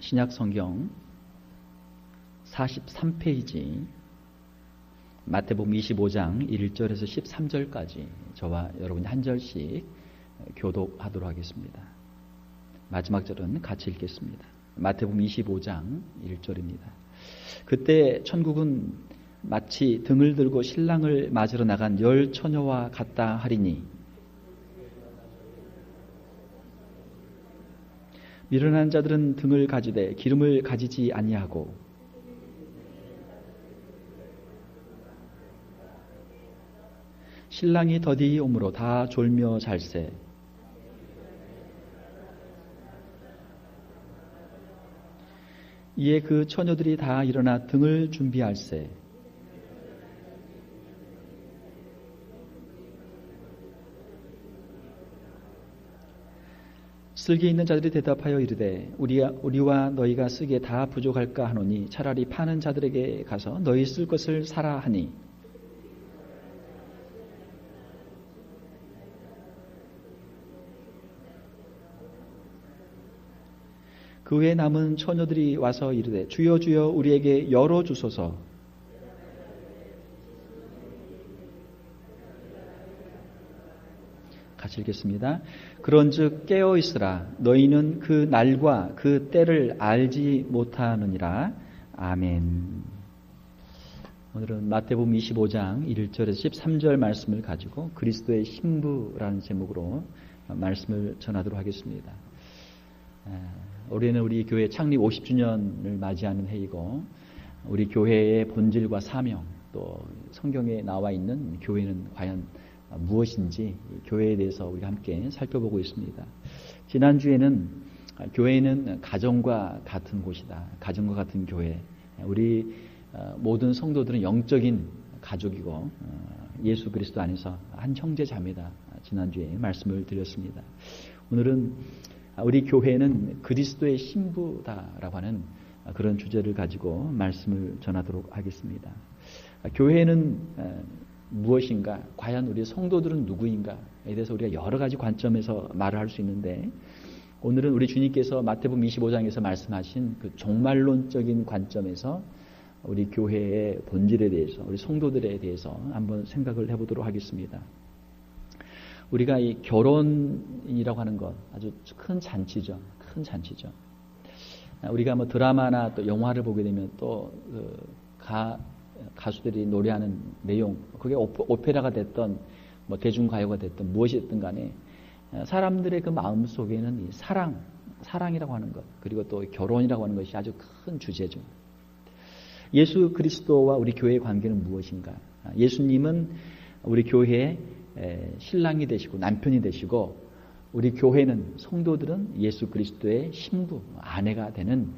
신약 성경 43페이지 마태복음 25장 1절에서 13절까지 저와 여러분이 한 절씩 교독하도록 하겠습니다. 마지막 절은 같이 읽겠습니다. 마태복음 25장 1절입니다. 그때 천국은 마치 등을 들고 신랑을 맞으러 나간 10 처녀와 같다 하리니 미련한 자들은 등을 가지되 기름을 가지지 아니하고 신랑이 더디 오므로 다 졸며 잘세 이에 그 처녀들이 다 일어나 등을 준비할세 쓸개 있는 자들이 대답하여 이르되 우리와 너희가 쓰기에 다 부족할까 하노니 차라리 파는 자들에게 가서 너희 쓸 것을 사라 하니 그 후에 남은 처녀들이 와서 이르되 주여 주여 우리에게 열어주소서. 같이 읽겠습니다. 그런즉 깨어있으라 너희는 그 날과 그 때를 알지 못하느니라. 아멘. 오늘은 마태복음 25장 1절에서 13절 말씀을 가지고 그리스도의 신부라는 제목으로 말씀을 전하도록 하겠습니다. 올해는 우리 교회 창립 50주년을 맞이하는 해이고 우리 교회의 본질과 사명 또 성경에 나와 있는 교회는 과연 무엇인지 교회에 대해서 우리가 함께 살펴보고 있습니다. 지난주에는 교회는 가정과 같은 곳이다. 가정과 같은 교회. 우리 모든 성도들은 영적인 가족이고 예수 그리스도 안에서 한 형제 자매다. 지난주에 말씀을 드렸습니다. 오늘은 우리 교회는 그리스도의 신부다라고 하는 그런 주제를 가지고 말씀을 전하도록 하겠습니다. 교회는 무엇인가? 과연 우리 성도들은 누구인가에 대해서 우리가 여러 가지 관점에서 말을 할 수 있는데 오늘은 우리 주님께서 마태복음 25장에서 말씀하신 그 종말론적인 관점에서 우리 교회의 본질에 대해서 우리 성도들에 대해서 한번 생각을 해보도록 하겠습니다. 우리가 이 결혼이라고 하는 것 아주 큰 잔치죠. 큰 잔치죠. 우리가 뭐 드라마나 또 영화를 보게 되면 또 가수들이 노래하는 내용, 그게 오페라가 됐던 뭐 대중가요가 됐던 무엇이 됐든 간에 사람들의 그 마음 속에는 이 사랑이라고 하는 것, 그리고 또 결혼이라고 하는 것이 아주 큰 주제죠. 예수 그리스도와 우리 교회의 관계는 무엇인가? 예수님은 우리 교회의 신랑이 되시고 남편이 되시고 우리 교회는 성도들은 예수 그리스도의 신부, 아내가 되는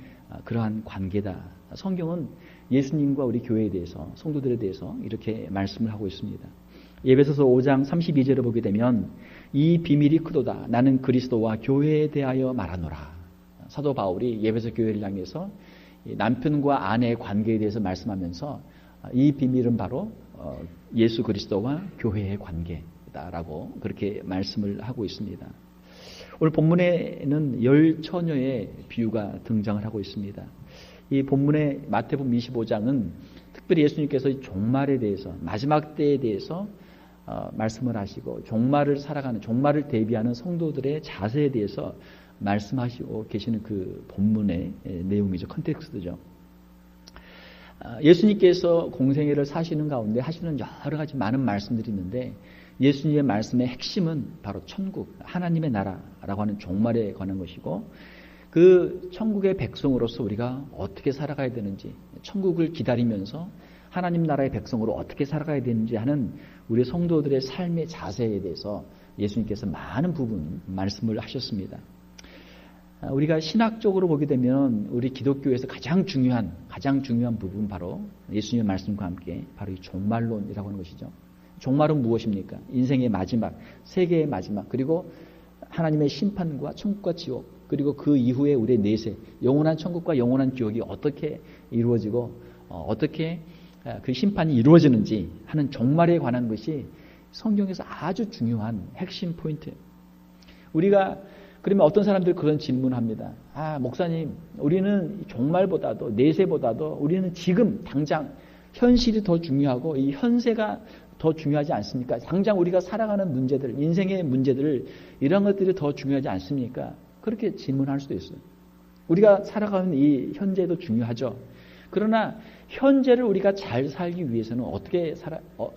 그러한 관계다. 성경은 예수님과 우리 교회에 대해서 성도들에 대해서 이렇게 말씀을 하고 있습니다. 에베소서 5장 32절을 보게 되면 이 비밀이 크도다. 나는 그리스도와 교회에 대하여 말하노라. 사도 바울이 에베소 교회를 향해서 남편과 아내의 관계에 대해서 말씀하면서 이 비밀은 바로 예수 그리스도와 교회의 관계다라고 그렇게 말씀을 하고 있습니다. 오늘 본문에는 10 처녀의 비유가 등장을 하고 있습니다. 이 본문의 마태복음 25장은 특별히 예수님께서 종말에 대해서 마지막 때에 대해서 말씀을 하시고 종말을 살아가는 종말을 대비하는 성도들의 자세에 대해서 말씀하시고 계시는 그 본문의 내용이죠. 컨텍스트죠. 예수님께서 공생애를 사시는 가운데 하시는 여러 가지 많은 말씀들이 있는데 예수님의 말씀의 핵심은 바로 천국, 하나님의 나라라고 하는 종말에 관한 것이고 그 천국의 백성으로서 우리가 어떻게 살아가야 되는지, 천국을 기다리면서 하나님 나라의 백성으로 어떻게 살아가야 되는지 하는 우리 성도들의 삶의 자세에 대해서 예수님께서 많은 부분 말씀을 하셨습니다. 우리가 신학적으로 보게 되면 우리 기독교에서 가장 중요한 부분 바로 예수님의 말씀과 함께 바로 이 종말론이라고 하는 것이죠. 종말은 무엇입니까? 인생의 마지막, 세계의 마지막, 그리고 하나님의 심판과 천국과 지옥, 그리고 그 이후에 우리의 내세, 영원한 천국과 영원한 지옥이 어떻게 이루어지고 어떻게 그 심판이 이루어지는지 하는 종말에 관한 것이 성경에서 아주 중요한 핵심 포인트예요. 우리가 그러면 어떤 사람들이 그런 질문합니다. 목사님, 우리는 종말보다도 내세보다도 우리는 지금 당장 현실이 더 중요하고 이 현세가 더 중요하지 않습니까? 당장 우리가 살아가는 문제들, 인생의 문제들, 이런 것들이 더 중요하지 않습니까? 그렇게 질문할 수도 있어요. 우리가 살아가는 이 현재도 중요하죠. 그러나 현재를 우리가 잘 살기 위해서는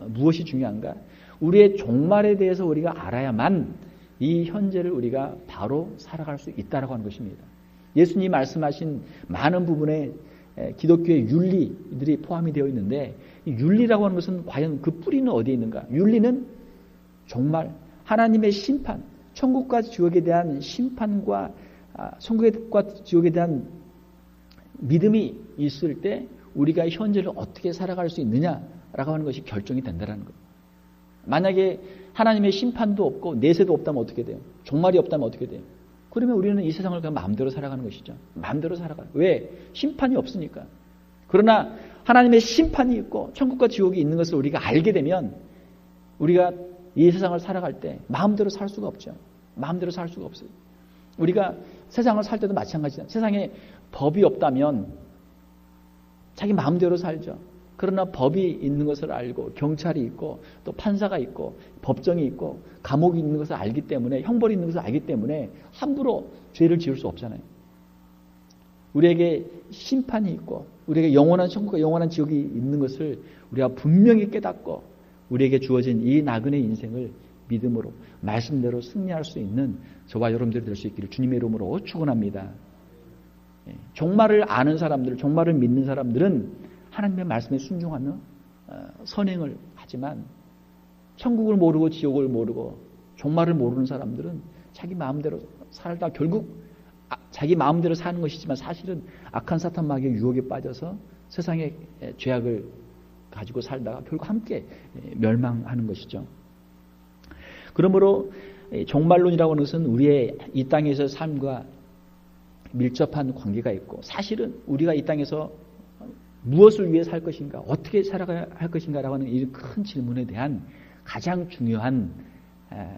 무엇이 중요한가? 우리의 종말에 대해서 우리가 알아야만 이 현재를 우리가 바로 살아갈 수 있다라고 하는 것입니다. 예수님이 말씀하신 많은 부분에 기독교의 윤리들이 포함이 되어 있는데, 이 윤리라고 하는 것은 과연 그 뿌리는 어디에 있는가? 윤리는 종말, 하나님의 심판, 천국과 지옥에 대한 심판과 천국과 지옥에 대한 믿음이 있을 때 우리가 현재를 어떻게 살아갈 수 있느냐라고 하는 것이 결정이 된다는 거예요. 만약에 하나님의 심판도 없고 내세도 없다면 어떻게 돼요? 종말이 없다면 어떻게 돼요? 그러면 우리는 이 세상을 그냥 마음대로 살아가는 것이죠. 마음대로 살아가요. 왜? 심판이 없으니까. 그러나 하나님의 심판이 있고 천국과 지옥이 있는 것을 우리가 알게 되면 우리가 이 세상을 살아갈 때 마음대로 살 수가 없죠. 마음대로 살 수가 없어요. 우리가 세상을 살 때도 마찬가지다. 세상에 법이 없다면 자기 마음대로 살죠. 그러나 법이 있는 것을 알고 경찰이 있고 또 판사가 있고 법정이 있고 감옥이 있는 것을 알기 때문에, 형벌이 있는 것을 알기 때문에 함부로 죄를 지을 수 없잖아요. 우리에게 심판이 있고 우리에게 영원한 천국과 영원한 지옥이 있는 것을 우리가 분명히 깨닫고 우리에게 주어진 이 나그네 인생을 믿음으로 말씀대로 승리할 수 있는 저와 여러분들이 될 수 있기를 주님의 이름으로 축원합니다. 종말을 아는 사람들, 종말을 믿는 사람들은 하나님의 말씀에 순종하며 선행을 하지만 천국을 모르고 지옥을 모르고 종말을 모르는 사람들은 자기 마음대로 살다 결국 자기 마음대로 사는 것이지만 사실은 악한 사탄 마귀의 유혹에 빠져서 세상의 죄악을 가지고 살다가 결국 함께 멸망하는 것이죠. 그러므로 종말론이라고 하는 것은 우리의 이 땅에서의 삶과 밀접한 관계가 있고, 사실은 우리가 이 땅에서 무엇을 위해 살 것인가, 어떻게 살아가야 할 것인가라고 하는 이 큰 질문에 대한 가장 중요한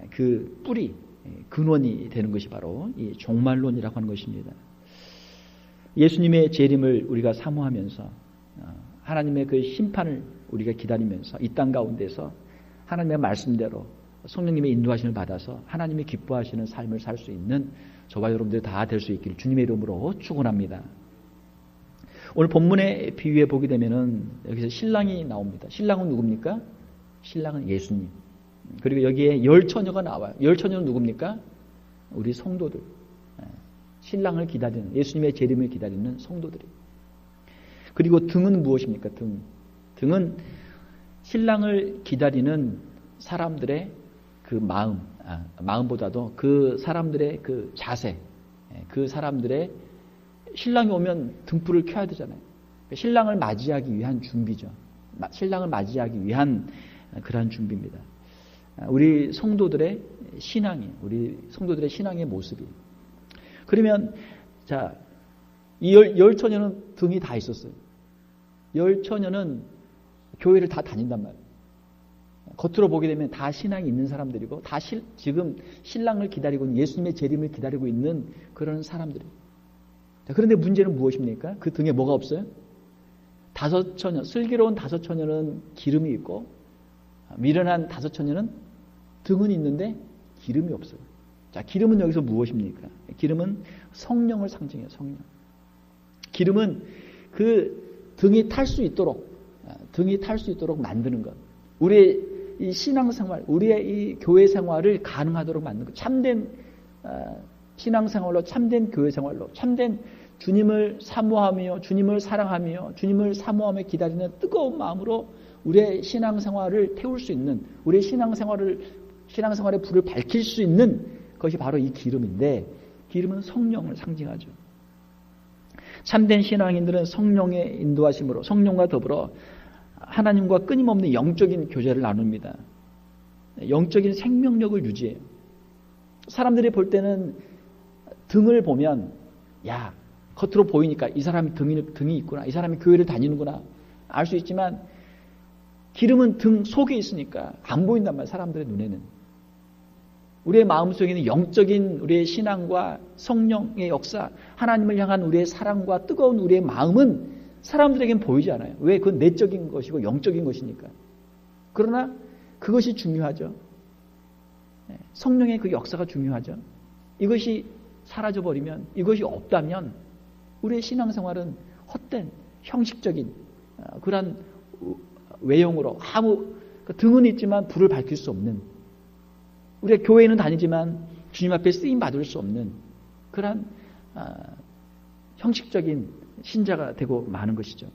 그 뿌리, 근원이 되는 것이 바로 이 종말론이라고 하는 것입니다. 예수님의 재림을 우리가 사모하면서 하나님의 그 심판을 우리가 기다리면서 이 땅 가운데서 하나님의 말씀대로 성령님의 인도하심을 받아서 하나님이 기뻐하시는 삶을 살 수 있는 저와 여러분들이 다 될 수 있기를 주님의 이름으로 축원합니다. 오늘 본문의 비유에 보게 되면은 여기서 신랑이 나옵니다. 신랑은 누굽니까? 신랑은 예수님. 그리고 여기에 열 처녀가 나와요. 열 처녀는 누굽니까? 우리 성도들. 신랑을 기다리는, 예수님의 재림을 기다리는 성도들이. 그리고 등은 무엇입니까? 등은 신랑을 기다리는 사람들의 그 마음보다도 그 사람들의 그 자세, 그 사람들의 신랑이 오면 등불을 켜야 되잖아요. 신랑을 맞이하기 위한 준비죠. 신랑을 맞이하기 위한 그러한 준비입니다. 우리 성도들의 신앙의 모습이. 그러면 자, 이 열 처녀는 등이 다 있었어요. 열 처녀는 교회를 다 다닌단 말이에요. 겉으로 보게 되면 다 신앙이 있는 사람들이고 다 지금 신랑을 기다리고 있는, 예수님의 재림을 기다리고 있는 그런 사람들이에요. 그런데 문제는 무엇입니까? 그 등에 뭐가 없어요? 다섯 처녀, 슬기로운 다섯 처녀는 기름이 있고 미련한 다섯 처녀는 등은 있는데 기름이 없어요. 자, 기름은 여기서 무엇입니까? 기름은 성령을 상징해요. 성령. 기름은 그 등이 탈 수 있도록 만드는 것. 우리의 이 신앙생활, 우리의 이 교회 생활을 가능하도록 만드는 것. 참된 신앙생활로, 참된 교회생활로, 참된 주님을 사모하며 주님을 사랑하며 주님을 사모하며 기다리는 뜨거운 마음으로 우리의 신앙생활을 태울 수 있는, 우리의 신앙생활의 불을 밝힐 수 있는 것이 바로 이 기름인데, 기름은 성령을 상징하죠. 참된 신앙인들은 성령의 인도하심으로 성령과 더불어 하나님과 끊임없는 영적인 교제를 나눕니다. 영적인 생명력을 유지해요. 사람들이 볼 때는 등을 보면, 야, 겉으로 보이니까 이 사람이 등이 있구나, 이 사람이 교회를 다니는구나 알 수 있지만 기름은 등 속에 있으니까 안 보인단 말이에요. 사람들의 눈에는. 우리의 마음속에는 영적인 우리의 신앙과 성령의 역사, 하나님을 향한 우리의 사랑과 뜨거운 우리의 마음은 사람들에겐 보이지 않아요. 왜? 그건 내적인 것이고 영적인 것이니까. 그러나 그것이 중요하죠. 성령의 그 역사가 중요하죠. 이것이 사라져버리면, 이것이 없다면 우리의 신앙생활은 헛된 형식적인 그러한 외형으로 아무 등은 있지만 불을 밝힐 수 없는, 우리가 교회는 다니지만 주님 앞에 쓰임 받을 수 없는 그러한 형식적인 신자가 되고 마는 것이죠.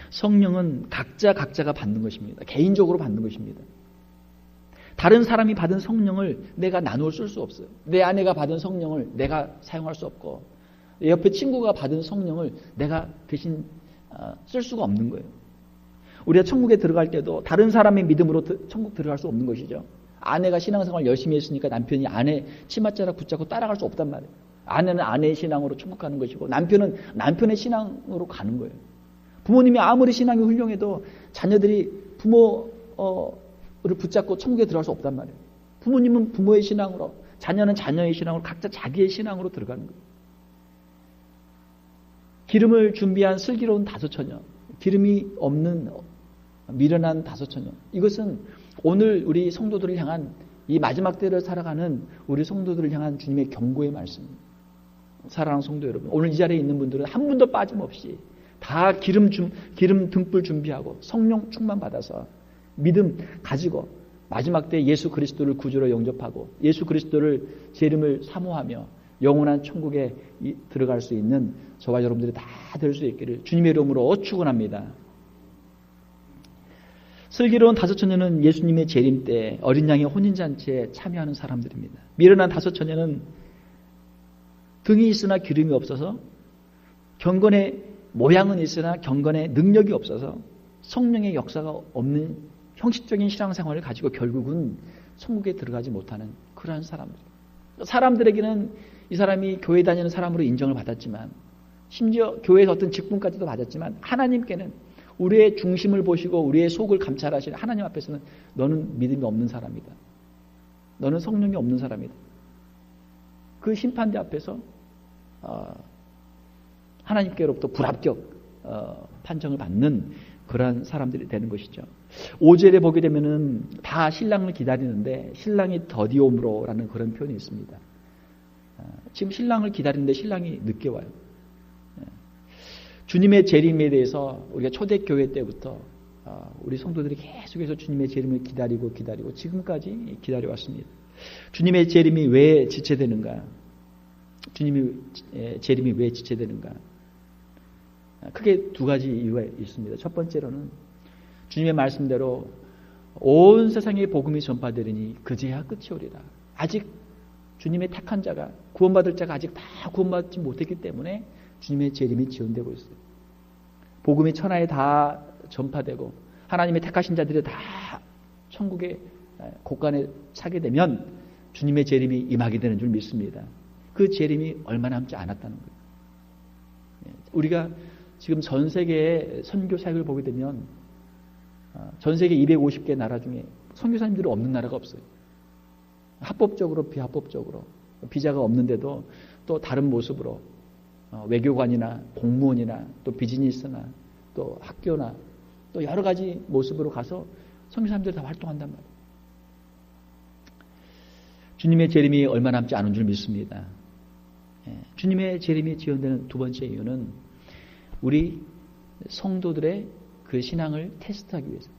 성령은 각자가 받는 것입니다. 개인적으로 받는 것입니다. 다른 사람이 받은 성령을 내가 나누어 쓸 수 없어요. 내 아내가 받은 성령을 내가 사용할 수 없고, 옆에 친구가 받은 성령을 내가 대신 쓸 수가 없는 거예요. 우리가 천국에 들어갈 때도 다른 사람의 믿음으로 천국 들어갈 수 없는 것이죠. 아내가 신앙생활 열심히 했으니까 남편이 아내 치맛자락 붙잡고 따라갈 수 없단 말이에요. 아내는 아내의 신앙으로 천국 가는 것이고, 남편은 남편의 신앙으로 가는 거예요. 부모님이 아무리 신앙이 훌륭해도 자녀들이 부모를 붙잡고 천국에 들어갈 수 없단 말이에요. 부모님은 부모의 신앙으로, 자녀는 자녀의 신앙으로, 각자 자기의 신앙으로 들어가는 거예요. 기름을 준비한 슬기로운 다섯처녀, 기름이 없는 미련한 다섯처녀, 이것은 오늘 우리 성도들을 향한, 이 마지막 때를 살아가는 우리 성도들을 향한 주님의 경고의 말씀입니다. 사랑하는 성도 여러분, 오늘 이 자리에 있는 분들은 한 분도 빠짐없이 다 기름 등불 준비하고 성령 충만 받아서 믿음 가지고 마지막 때 예수 그리스도를 구주로 영접하고 예수 그리스도를 제 이름을 사모하며 영원한 천국에 들어갈 수 있는 저와 여러분들이 다 될 수 있기를 주님의 이름으로 축원합니다. 슬기로운 다섯처녀는 예수님의 재림 때 어린 양의 혼인잔치에 참여하는 사람들입니다. 미련한 다섯처녀는 등이 있으나 기름이 없어서, 경건의 모양은 있으나 경건의 능력이 없어서 성령의 역사가 없는 형식적인 신앙생활을 가지고 결국은 천국에 들어가지 못하는 그러한 사람들. 사람들에게는 이 사람이 교회 다니는 사람으로 인정을 받았지만, 심지어 교회에서 어떤 직분까지도 받았지만, 하나님께는 우리의 중심을 보시고 우리의 속을 감찰하시는 하나님 앞에서는 너는 믿음이 없는 사람이다. 너는 성령이 없는 사람이다. 그 심판대 앞에서 하나님께로부터 불합격 판정을 받는 그러한 사람들이 되는 것이죠. 5절에 보게 되면은 다 신랑을 기다리는데 신랑이 더디옴으로라는 그런 표현이 있습니다. 지금 신랑을 기다리는데 신랑이 늦게 와요. 주님의 재림에 대해서 우리가 초대교회 때부터 우리 성도들이 계속해서 주님의 재림을 기다리고 지금까지 기다려왔습니다. 주님의 재림이 왜 지체되는가? 주님의 재림이 왜 지체되는가? 크게 두 가지 이유가 있습니다. 첫 번째로는 주님의 말씀대로 온 세상에 복음이 전파되리니 그제야 끝이 오리라. 아직 주님의 택한 자가, 구원받을 자가 아직 다 구원받지 못했기 때문에 주님의 재림이 지연되고 있어요. 복음이 천하에 다 전파되고 하나님의 택하신 자들이 다 천국의 곳간에 차게 되면 주님의 재림이 임하게 되는 줄 믿습니다. 그 재림이 얼마 남지 않았다는 거예요. 우리가 지금 전 세계의 선교 사역을 보게 되면 전 세계 250개 나라 중에 선교사님들이 없는 나라가 없어요. 합법적으로 비합법적으로 비자가 없는데도 또 다른 모습으로 외교관이나 공무원이나 또 비즈니스나 또 학교나 또 여러 가지 모습으로 가서 선교사님들이 다 활동한단 말이에요. 주님의 재림이 얼마 남지 않은 줄 믿습니다. 주님의 재림이 지연되는 두 번째 이유는 우리 성도들의 그 신앙을 테스트하기 위해서,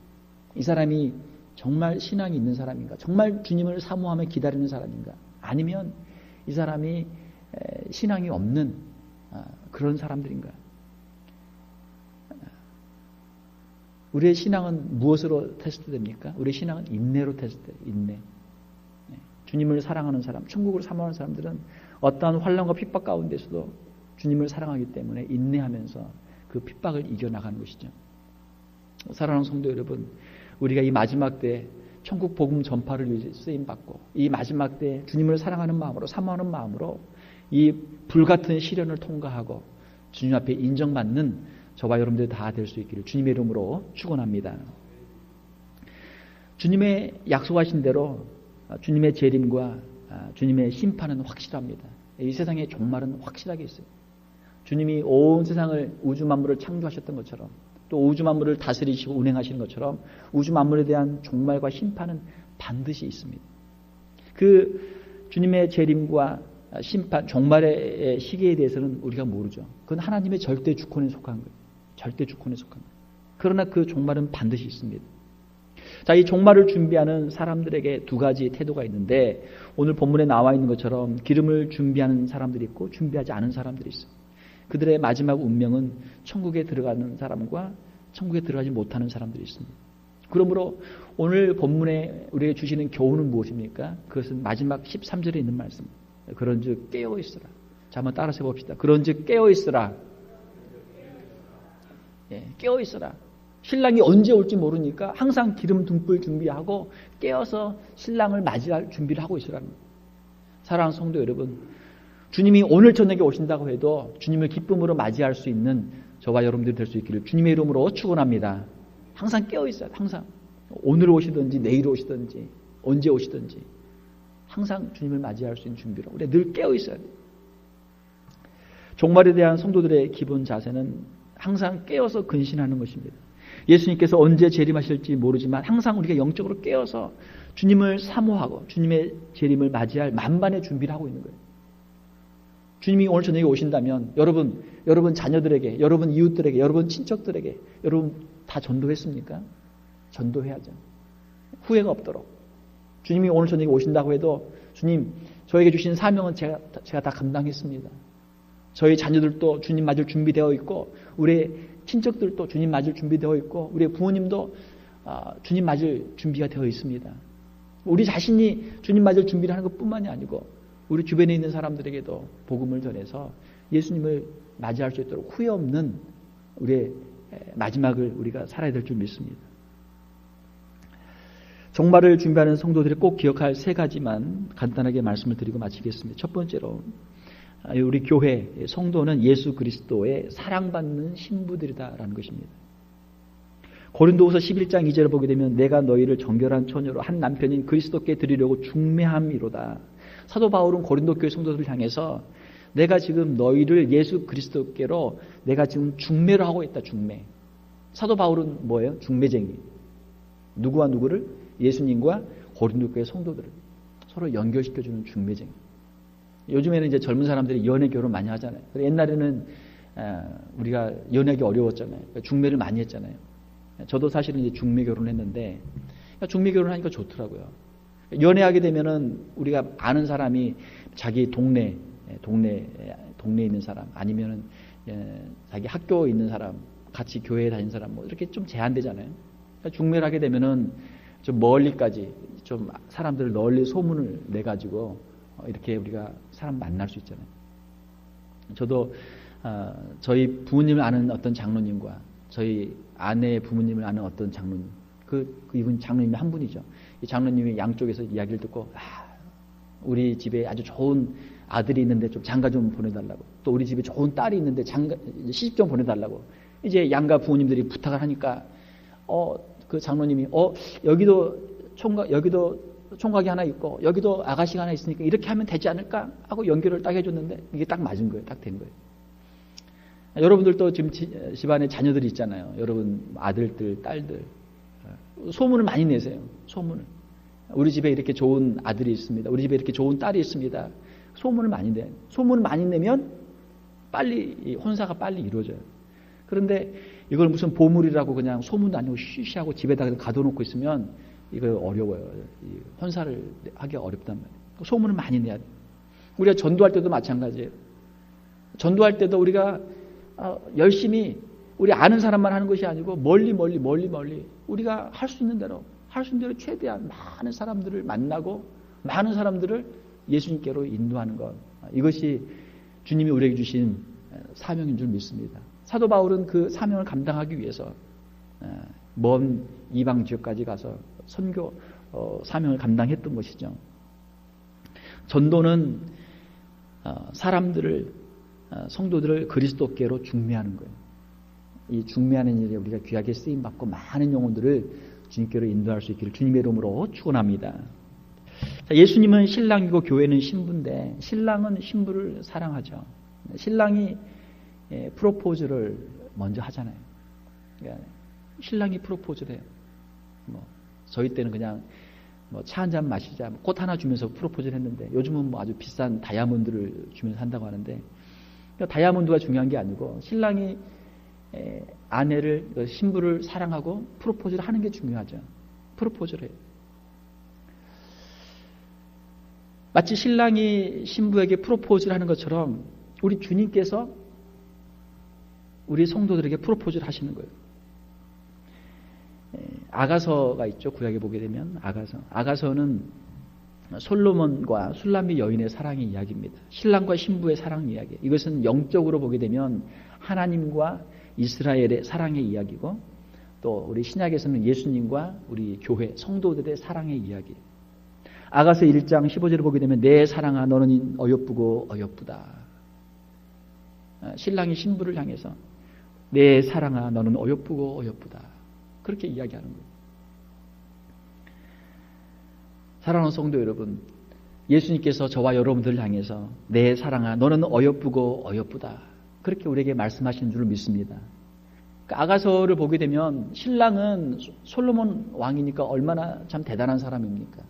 이 사람이 정말 신앙이 있는 사람인가, 정말 주님을 사모하며 기다리는 사람인가, 아니면 이 사람이 신앙이 없는 그런 사람들인가. 우리의 신앙은 무엇으로 테스트됩니까? 우리의 신앙은 인내로 테스트돼요. 인내. 주님을 사랑하는 사람, 천국을 사모하는 사람들은 어떠한 환난과 핍박 가운데서도 주님을 사랑하기 때문에 인내하면서 그 핍박을 이겨나가는 것이죠. 사랑하는 성도 여러분, 우리가 이 마지막 때 천국 복음 전파를 위해 쓰임받고 이 마지막 때 주님을 사랑하는 마음으로, 사모하는 마음으로 이 불같은 시련을 통과하고 주님 앞에 인정받는 저와 여러분들이 다 될 수 있기를 주님의 이름으로 축원합니다. 주님의 약속하신 대로 주님의 재림과 주님의 심판은 확실합니다. 이 세상의 종말은 확실하게 있어요. 주님이 온 세상을 우주 만물을 창조하셨던 것처럼 또 우주 만물을 다스리시고 운행하시는 것처럼 우주 만물에 대한 종말과 심판은 반드시 있습니다. 그 주님의 재림과 심판, 종말의 시기에 대해서는 우리가 모르죠. 그건 하나님의 절대 주권에 속한 거예요. 절대 주권에 속한 거예요. 그러나 그 종말은 반드시 있습니다. 자, 이 종말을 준비하는 사람들에게 두 가지 태도가 있는데 오늘 본문에 나와 있는 것처럼 기름을 준비하는 사람들이 있고 준비하지 않은 사람들이 있어요. 그들의 마지막 운명은 천국에 들어가는 사람과 천국에 들어가지 못하는 사람들이 있습니다. 그러므로 오늘 본문에 우리에게 주시는 교훈은 무엇입니까? 그것은 마지막 13절에 있는 말씀. 그런즉 깨어있으라. 자, 한번 따라서 해봅시다. 그런즉 깨어있으라. 깨어있으라. 신랑이 언제 올지 모르니까 항상 기름 등불 준비하고 깨어서 신랑을 맞이할 준비를 하고 있으라는 거예요. 사랑하는 성도 여러분, 주님이 오늘 저녁에 오신다고 해도 주님을 기쁨으로 맞이할 수 있는 저와 여러분들이 될 수 있기를 주님의 이름으로 축원합니다. 항상 깨어있어요. 항상. 오늘 오시든지 내일 오시든지 언제 오시든지 항상 주님을 맞이할 수 있는 준비로 우리가 늘 깨어있어야 돼요. 종말에 대한 성도들의 기본 자세는 항상 깨어서 근신하는 것입니다. 예수님께서 언제 재림하실지 모르지만 항상 우리가 영적으로 깨어서 주님을 사모하고 주님의 재림을 맞이할 만반의 준비를 하고 있는 거예요. 주님이 오늘 저녁에 오신다면 여러분 자녀들에게, 여러분 이웃들에게, 여러분 친척들에게 여러분 다 전도했습니까? 전도해야죠. 후회가 없도록. 주님이 오늘 저녁에 오신다고 해도 주님 저에게 주신 사명은 제가 다 감당했습니다. 저희 자녀들도 주님 맞을 준비되어 있고 우리 친척들도 주님 맞을 준비되어 있고 우리 부모님도 주님 맞을 준비가 되어 있습니다. 우리 자신이 주님 맞을 준비를 하는 것뿐만이 아니고 우리 주변에 있는 사람들에게도 복음을 전해서 예수님을 맞이할 수 있도록 후회 없는 우리의 마지막을 우리가 살아야 될 줄 믿습니다. 종말을 준비하는 성도들이 꼭 기억할 세 가지만 간단하게 말씀을 드리고 마치겠습니다. 첫 번째로 우리 교회 성도는 예수 그리스도의 사랑받는 신부들이다라는 것입니다. 고린도후서 11장 2절을 보게 되면 내가 너희를 정결한 처녀로 한 남편인 그리스도께 드리려고 중매함이로다. 사도 바울은 고린도 교회 성도들을 향해서 내가 지금 너희를 예수 그리스도께로 내가 지금 중매를 하고 있다. 중매. 사도 바울은 뭐예요? 중매쟁이. 누구와 누구를? 예수님과 고린도 교회 성도들을 서로 연결시켜주는 중매쟁이. 요즘에는 이제 젊은 사람들이 연애 결혼 많이 하잖아요. 옛날에는 우리가 연애하기 어려웠잖아요. 중매를 많이 했잖아요. 저도 사실은 이제 중매 결혼을 했는데 중매 결혼하니까 좋더라고요. 연애하게 되면은 우리가 아는 사람이 자기 동네에 있는 사람 아니면은 자기 학교에 있는 사람, 같이 교회에 다니는 사람 뭐 이렇게 좀 제한되잖아요. 중매를 하게 되면은 좀 멀리까지 좀 사람들을 널리 소문을 내 가지고 이렇게 우리가 사람 만날 수 있잖아요. 저도 저희 부모님을 아는 어떤 장로님과 저희 아내의 부모님을 아는 어떤 장로님, 이분 장로님이 한 분이죠. 이 장로님이 양쪽에서 이야기를 듣고 우리 집에 아주 좋은 아들이 있는데 좀 장가 좀 보내달라고, 또 우리 집에 좋은 딸이 있는데 시집 좀 보내달라고 이제 양가 부모님들이 부탁을 하니까 그 장로님이 여기도 총각이 하나 있고 여기도 아가씨가 하나 있으니까 이렇게 하면 되지 않을까 하고 연결을 딱 해줬는데 이게 딱 맞은 거예요. 딱 된 거예요. 여러분들도 지금 집안에 자녀들이 있잖아요. 여러분 아들들, 딸들 소문을 많이 내세요. 소문을. 우리 집에 이렇게 좋은 아들이 있습니다. 우리 집에 이렇게 좋은 딸이 있습니다. 소문을 많이 내. 소문을 많이 내면 빨리 혼사가 빨리 이루어져요. 그런데 이걸 무슨 보물이라고 그냥 소문도 아니고 쉬쉬하고 집에다 가둬놓고 있으면 이거 어려워요. 혼사를 하기 어렵단 말이에요. 소문을 많이 내야 돼요. 우리가 전도할 때도 마찬가지예요. 전도할 때도 우리가 열심히 우리 아는 사람만 하는 것이 아니고 멀리 우리가 할 수 있는 대로 최대한 많은 사람들을 만나고 많은 사람들을 예수님께로 인도하는 것, 이것이 주님이 우리에게 주신 사명인 줄 믿습니다. 사도 바울은 그 사명을 감당하기 위해서 먼 이방 지역까지 가서 선교 사명을 감당했던 것이죠. 전도는 성도들을 그리스도께로 중매하는 거예요. 이 중매하는 일에 우리가 귀하게 쓰임받고 많은 영혼들을 주님께로 인도할 수 있기를 주님의 이름으로 축원합니다. 자, 예수님은 신랑이고 교회는 신부인데 신랑은 신부를 사랑하죠. 신랑이 프로포즈를 먼저 하잖아요. 그러니까 신랑이 프로포즈를 해요. 저희 때는 그냥 차 한 잔 마시자, 꽃 하나 주면서 프로포즈를 했는데 요즘은 아주 비싼 다이아몬드를 주면서 한다고 하는데, 그러니까 다이아몬드가 중요한 게 아니고 신랑이 아내를, 신부를 사랑하고 프로포즈를 하는 게 중요하죠. 프로포즈를 해요. 마치 신랑이 신부에게 프로포즈를 하는 것처럼 우리 주님께서 우리 성도들에게 프로포즈를 하시는 거예요. 아가서가 있죠. 구약에 보게 되면 아가서는 솔로몬과 술람미 여인의 사랑의 이야기입니다. 신랑과 신부의 사랑 이야기. 이것은 영적으로 보게 되면 하나님과 이스라엘의 사랑의 이야기고, 또 우리 신약에서는 예수님과 우리 교회 성도들의 사랑의 이야기. 아가서 1장 15절을 보게 되면 내 사랑아 너는 어여쁘고 어여쁘다. 신랑이 신부를 향해서 내 사랑아 너는 어여쁘고 어여쁘다. 그렇게 이야기하는 거예요. 사랑하는 성도 여러분, 예수님께서 저와 여러분들을 향해서 내 사랑아 너는 어여쁘고 어여쁘다. 그렇게 우리에게 말씀하신 줄 믿습니다. 아가서를 보게 되면 신랑은 솔로몬 왕이니까 얼마나 참 대단한 사람입니까?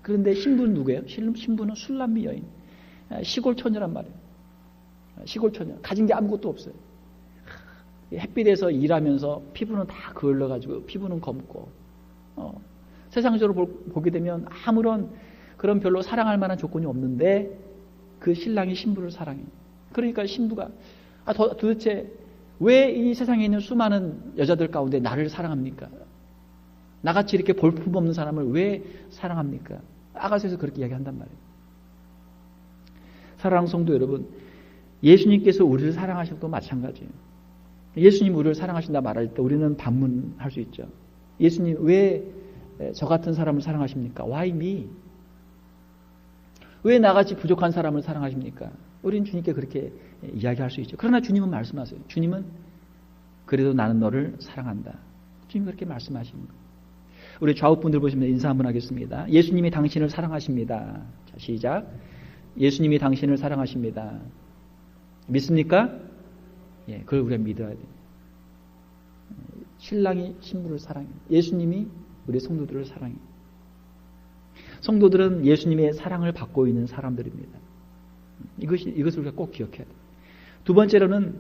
그런데 신부는 누구예요? 신부는 술람미 여인. 시골 처녀란 말이에요. 시골 처녀. 가진 게 아무것도 없어요. 햇빛에서 일하면서 피부는 다 그을러가지고 피부는 검고, 세상적으로 보게 되면 아무런 그런 별로 사랑할 만한 조건이 없는데 그 신랑이 신부를 사랑해요. 그러니까 신부가 도대체 왜 이 세상에 있는 수많은 여자들 가운데 나를 사랑합니까? 나같이 이렇게 볼품없는 사람을 왜 사랑합니까? 아가서에서 그렇게 이야기한단 말이에요. 사랑하는 성도 여러분, 예수님께서 우리를 사랑하신 것도 마찬가지예요. 예수님 우리를 사랑하신다 말할 때 우리는 반문할 수 있죠. 예수님 왜 저 같은 사람을 사랑하십니까? Why me? 왜 나같이 부족한 사람을 사랑하십니까? 우리는 주님께 그렇게 이야기할 수 있죠. 그러나 주님은 말씀하세요. 주님은 그래도 나는 너를 사랑한다. 주님 그렇게 말씀하시는 거예요. 우리 좌우분들 보시면 인사 한번 하겠습니다. 예수님이 당신을 사랑하십니다. 자, 시작. 예수님이 당신을 사랑하십니다. 믿습니까? 예, 그걸 우리가 믿어야 돼요. 신랑이 신부를 사랑해요. 예수님이 우리 성도들을 사랑해요. 성도들은 예수님의 사랑을 받고 있는 사람들입니다. 이것을 우리가 꼭 기억해야 돼요. 두 번째로는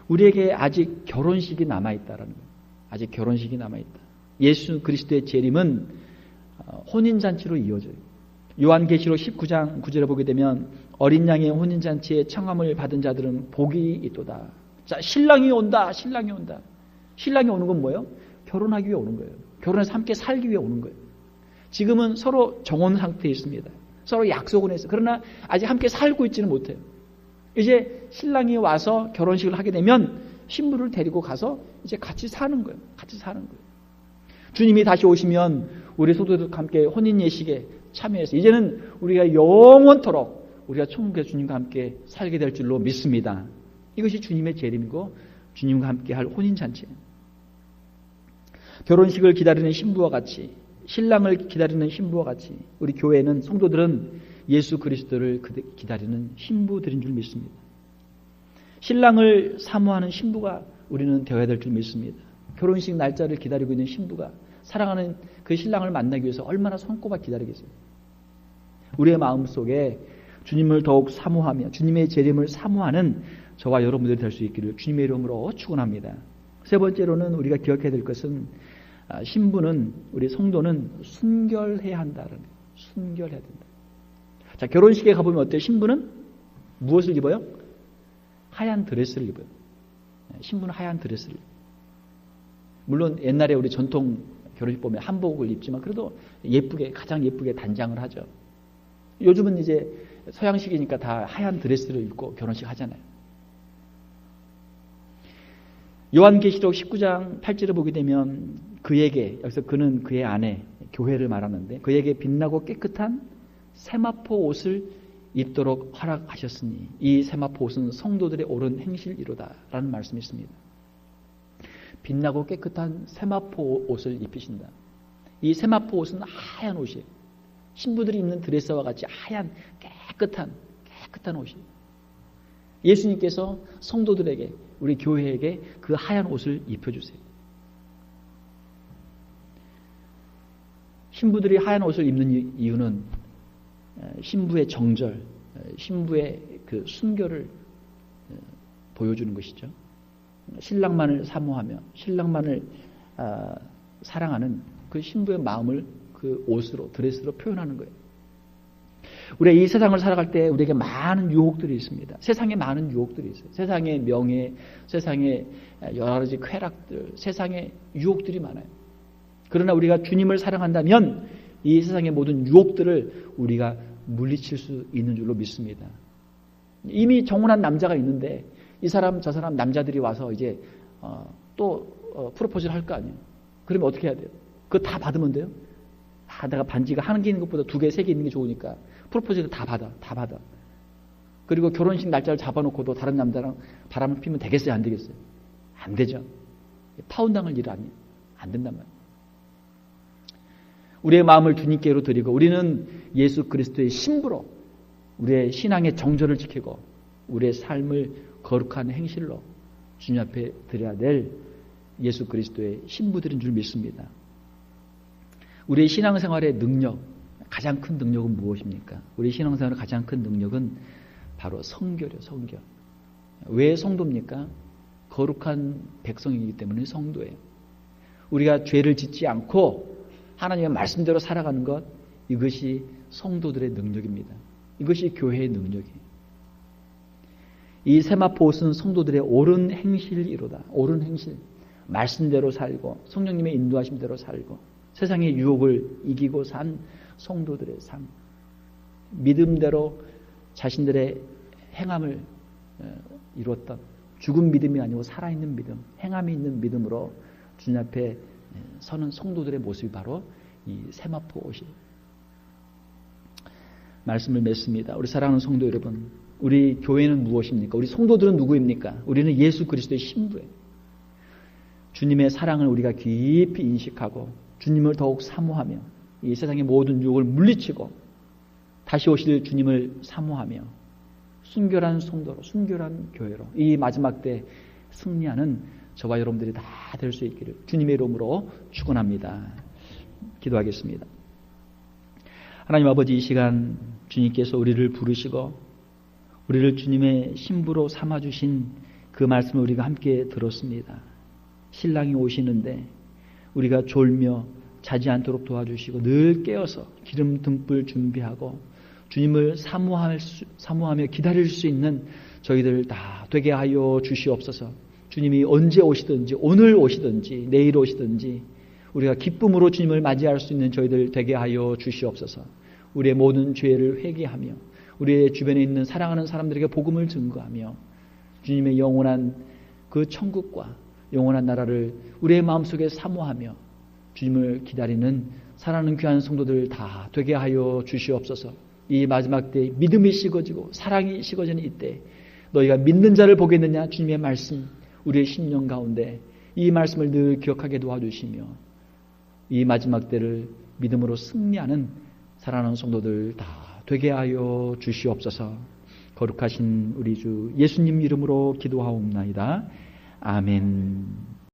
우리에게 아직 결혼식이 남아있다라는 거예요. 아직 결혼식이 남아있다. 예수 그리스도의 재림은 혼인잔치로 이어져요. 요한계시록 19장 9절에 보게 되면 어린 양의 혼인잔치에 청함을 받은 자들은 복이 있도다. 자, 신랑이 온다. 신랑이 온다. 신랑이 오는 건 뭐예요? 결혼하기 위해 오는 거예요. 결혼해서 함께 살기 위해 오는 거예요. 지금은 서로 정혼 상태에 있습니다. 서로 약속은 했어요. 그러나 아직 함께 살고 있지는 못해요. 이제 신랑이 와서 결혼식을 하게 되면 신부를 데리고 가서 이제 같이 사는 거예요. 같이 사는 거예요. 주님이 다시 오시면 우리 성도들과 함께 혼인 예식에 참여해서 이제는 우리가 영원토록 우리가 천국의 주님과 함께 살게 될 줄로 믿습니다. 이것이 주님의 재림이고 주님과 함께 할 혼인잔치예요. 결혼식을 기다리는 신부와 같이, 신랑을 기다리는 신부와 같이 우리 교회는, 성도들은 예수 그리스도를 기다리는 신부들인 줄 믿습니다. 신랑을 사모하는 신부가 우리는 되어야 될 줄 믿습니다. 결혼식 날짜를 기다리고 있는 신부가 사랑하는 그 신랑을 만나기 위해서 얼마나 손꼽아 기다리겠어요. 우리의 마음속에 주님을 더욱 사모하며 주님의 재림을 사모하는 저와 여러분들이 될 수 있기를 주님의 이름으로 축원합니다. 세 번째로는 우리가 기억해야 될 것은 신부는, 우리 성도는 순결해야 한다는 거예요. 순결해야 된다. 자, 결혼식에 가보면 어때요? 신부는 무엇을 입어요? 하얀 드레스를 입어요. 신부는 하얀 드레스를 입어요. 물론 옛날에 우리 전통 결혼식 보면 한복을 입지만 그래도 예쁘게, 가장 예쁘게 단장을 하죠. 요즘은 이제 서양식이니까 다 하얀 드레스를 입고 결혼식 하잖아요. 요한계시록 19장 8절을 보게 되면 그에게, 여기서 그는 그의 아내 교회를 말하는데, 그에게 빛나고 깨끗한 세마포 옷을 입도록 허락하셨으니 이 세마포 옷은 성도들의 옳은 행실이로다 라는 말씀이 있습니다. 빛나고 깨끗한 세마포 옷을 입히신다. 이 세마포 옷은 하얀 옷이에요. 신부들이 입는 드레스와 같이 하얀 깨끗한 옷이. 예수님께서 성도들에게, 우리 교회에게 그 하얀 옷을 입혀주세요. 신부들이 하얀 옷을 입는 이유는 신부의 정절, 신부의 그 순결을 보여주는 것이죠. 신랑만을 사모하며 신랑만을 사랑하는 그 신부의 마음을 그 옷으로, 드레스로 표현하는 거예요. 우리가 이 세상을 살아갈 때 우리에게 많은 유혹들이 있습니다. 세상에 많은 유혹들이 있어요. 세상의 명예, 세상의 여러 가지 쾌락들, 세상의 유혹들이 많아요. 그러나 우리가 주님을 사랑한다면 이 세상의 모든 유혹들을 우리가 물리칠 수 있는 줄로 믿습니다. 이미 정혼한 남자가 있는데 이 사람 저 사람 남자들이 와서 이제 또 프로포즈를 할 거 아니에요. 그러면 어떻게 해야 돼요? 그거 다 받으면 돼요? 내가 반지가 한 개 있는 것보다 두 개, 세 개 있는 게 좋으니까 프로포즈를 다 받아. 그리고 결혼식 날짜를 잡아놓고도 다른 남자랑 바람을 피면 되겠어요? 안 되겠어요? 안 되죠. 파혼당할 일 아니에요. 안 된단 말이에요. 우리의 마음을 주님께로 드리고 우리는 예수 그리스도의 신부로 우리의 신앙의 정절을 지키고 우리의 삶을 거룩한 행실로 주님 앞에 드려야 될 예수 그리스도의 신부들인 줄 믿습니다. 우리의 신앙생활의 능력, 가장 큰 능력은 무엇입니까? 우리 신앙생활의 가장 큰 능력은 바로 성결이에요. 성결. 왜 성도입니까? 거룩한 백성이기 때문에 성도예요. 우리가 죄를 짓지 않고 하나님의 말씀대로 살아가는 것, 이것이 성도들의 능력입니다. 이것이 교회의 능력이에요. 이 세마포 옷은 성도들의 옳은 행실이로다. 옳은 행실. 말씀대로 살고 성령님의 인도하심대로 살고 세상의 유혹을 이기고 산 성도들의 삶. 믿음대로 자신들의 행함을 이루었던 죽은 믿음이 아니고 살아있는 믿음, 행함이 있는 믿음으로 주님 앞에 서는 성도들의 모습이 바로 이 세마포 옷이. 말씀을 맺습니다. 우리 사랑하는 성도 여러분, 우리 교회는 무엇입니까? 우리 성도들은 누구입니까? 우리는 예수 그리스도의 신부예요. 주님의 사랑을 우리가 깊이 인식하고 주님을 더욱 사모하며 이 세상의 모든 유혹을 물리치고 다시 오실 주님을 사모하며 순결한 성도로, 순결한 교회로 이 마지막 때 승리하는 저와 여러분들이 다 될 수 있기를 주님의 이름으로 축원합니다. 기도하겠습니다. 하나님 아버지, 이 시간 주님께서 우리를 부르시고 우리를 주님의 신부로 삼아주신 그 말씀을 우리가 함께 들었습니다. 신랑이 오시는데 우리가 졸며 자지 않도록 도와주시고 늘 깨어서 기름 등불 준비하고 주님을 사모하며 기다릴 수 있는 저희들 다 되게 하여 주시옵소서. 주님이 언제 오시든지, 오늘 오시든지 내일 오시든지 우리가 기쁨으로 주님을 맞이할 수 있는 저희들 되게 하여 주시옵소서. 우리의 모든 죄를 회개하며 우리의 주변에 있는 사랑하는 사람들에게 복음을 증거하며 주님의 영원한 그 천국과 영원한 나라를 우리의 마음속에 사모하며 주님을 기다리는 사랑하는 귀한 성도들 다 되게 하여 주시옵소서. 이 마지막 때 믿음이 식어지고 사랑이 식어지는 이때 너희가 믿는 자를 보겠느냐? 주님의 말씀 우리의 심령 가운데 이 말씀을 늘 기억하게 도와주시며 이 마지막 때를 믿음으로 승리하는 사랑하는 성도들 다 되게 하여 주시옵소서. 거룩하신 우리 주 예수님 이름으로 기도하옵나이다. 아멘.